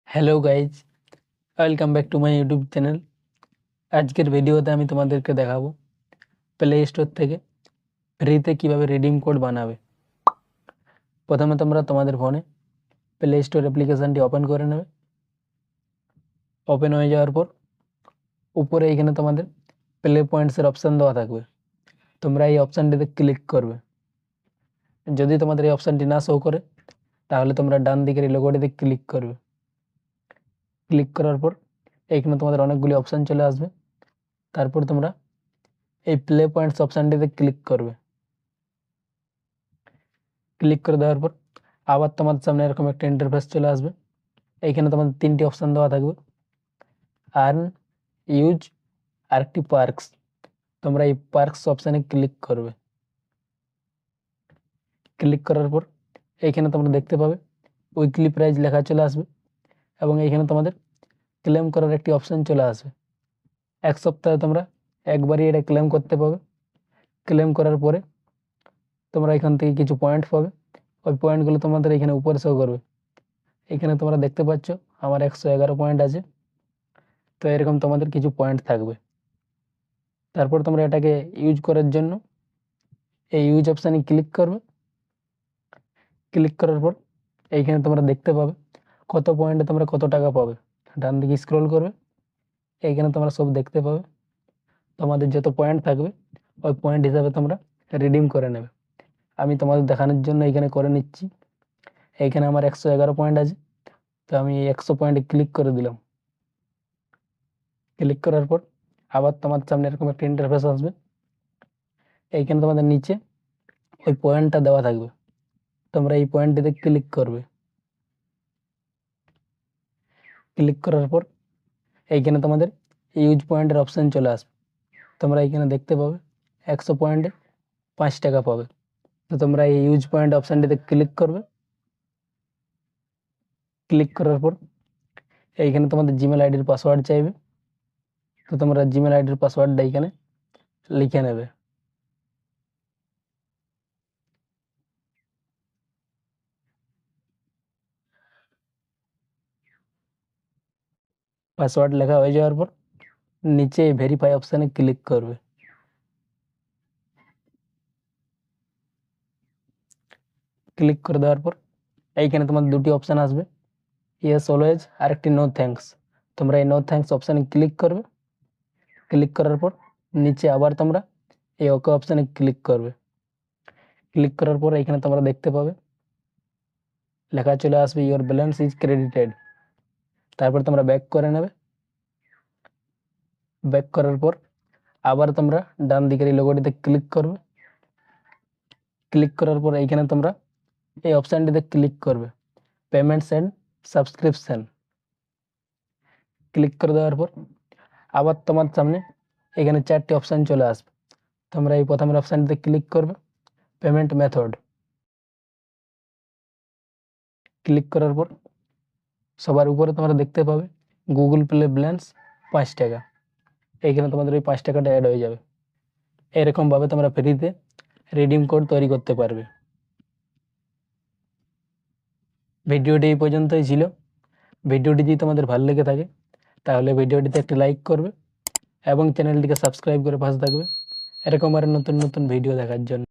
Hello guys, welcome back to my YouTube channel. আজকের ভিডিওতে আমি তোমাদেরকে দেখাবো প্লে স্টোর থেকে ফ্রিতে কিভাবে রিডিম কোড বানাবে। প্রথমে তোমরা তোমাদের ফোনে প্লে স্টোর অ্যাপ্লিকেশানটি ওপেন করে নেবে। ওপেন হয়ে যাওয়ার পর উপরে এখানে তোমাদের প্লে পয়েন্টসের অপশান দেওয়া থাকবে, তোমরা এই অপশানটিতে ক্লিক করবে। যদি তোমাদের এই অপশানটি না শো করে তাহলে তোমরা ডান দিকের এই লোগোটিতে ক্লিক করবে। ক্লিক করার পর এখানে তোমাদের অনেকগুলি অপশান চলে আসবে। তারপর তোমরা এই প্লে পয়েন্টস অপশানটিতে ক্লিক করবে। ক্লিক করে দেওয়ার পর আবার তোমাদের সামনে এরকম একটা ইন্টারফেস চলে আসবে। এইখানে তোমাদের তিনটি অপশান দেওয়া থাকবে, আর্ন, ইউজ আর একটি পার্কস। তোমরা এই পার্কস অপশানে ক্লিক করবে। ক্লিক করার পর এইখানে তোমরা দেখতে পাবে উইকলি প্রাইস লেখা চলে আসবে এবং এইখানে তোমাদের ক্লেম করার একটি অপশান চলে আসবে। এক সপ্তাহে তোমরা একবারই এটা ক্লেম করতে পাবে। ক্লেম করার পরে তোমরা এখান থেকে কিছু পয়েন্ট পাবে, ওই পয়েন্টগুলো তোমাদের এখানে উপরে শো করবে। এখানে তোমরা দেখতে পাচ্ছ আমার 111 পয়েন্ট আছে, তো এরকম তোমাদের কিছু পয়েন্ট থাকবে। তারপর তোমরা এটাকে ইউজ করার জন্য এই ইউজ অপশানে ক্লিক করবে। ক্লিক করার পর এইখানে তোমরা দেখতে পাবে কত পয়েন্টে তোমরা কত টাকা পাবে। ডান দিকে স্ক্রল করবে, এইখানে তোমরা সব দেখতে পাবে। তোমাদের যত পয়েন্ট থাকবে ওই পয়েন্ট হিসাবে তোমরা রিডিম করে নেবে। আমি তোমাদের দেখানোর জন্য এইখানে করে নিচ্ছি। এইখানে আমার 111 পয়েন্ট আছে, তো আমি 100 পয়েন্টে ক্লিক করে দিলাম। ক্লিক করার পর আবার তোমার সামনে এরকম একটা ইন্টারফেস আসবে। এইখানে তোমাদের নিচে ওই পয়েন্টটা দেওয়া থাকবে, তোমরা এই পয়েন্টটিতে ক্লিক করবে। ক্লিক করার পর এইখানে তোমাদের ইউজ পয়েন্টের অপশান চলে আসবে। তোমরা এইখানে দেখতে পাবে 100 পয়েন্টে 5 টাকা পাবে। তো তোমরা এই ইউজ পয়েন্ট অপশানটিতে ক্লিক করবে। ক্লিক করার পর এইখানে তোমাদের জিমেল আইডির পাসওয়ার্ড চাইবে, তো তোমরা জিমেল আইডির পাসওয়ার্ডটা এইখানে লিখে নেবে। পাসওয়ার্ড লেখা হয়ে যাওয়ার পর নিচে ভেরিফাই অপশানে ক্লিক করবে। ক্লিক করে দেওয়ার পর এইখানে তোমার দুটি অপশান আসবে, ইয়েস অলওয়েজ আর একটি নো থ্যাঙ্কস। তোমরা এই নো থ্যাঙ্কস অপশানে ক্লিক করবে। ক্লিক করার পর নিচে আবার তোমরা এই ওকে অপশানে ক্লিক করবে। ক্লিক করার পর এখানে তোমরা দেখতে পাবে লেখা চলে আসবে ইওর ব্যালেন্স ইজ ক্রেডিটেড। তারপর তোমরা ব্যাক করে নেবে। ব্যাক করার পর আবার তোমরা ডান দিকের এই লোগোটিতে ক্লিক করবে। ক্লিক করার পর এইখানে তোমরা এই অপশানটিতে ক্লিক করবে, পেমেন্টস অ্যান্ড সাবস্ক্রিপশান। ক্লিক করে দেওয়ার পর আবার তোমার সামনে এখানে 4টি অপশান চলে আসবে। তোমরা এই প্রথমের অপশানটিতে ক্লিক করবে, পেমেন্ট মেথড। ক্লিক করার পর সবার উপরে তোমরা দেখতে পাবে গুগল প্লে ব্যালেন্স 5 টাকা। এইখানে তোমাদের ওই 5 টাকাটা অ্যাড হয়ে যাবে। এরকমভাবে তোমরা ফ্রিতে রিডিম কোড তৈরি করতে পারবে। ভিডিওটি এই পর্যন্তই ছিল। ভিডিওটি যদি তোমাদের ভালো লেগে থাকে তাহলে ভিডিওটিতে একটি লাইক করবে এবং চ্যানেলটিকে সাবস্ক্রাইব করে পাশে থাকবে এরকম আরও নতুন নতুন ভিডিও দেখার জন্য।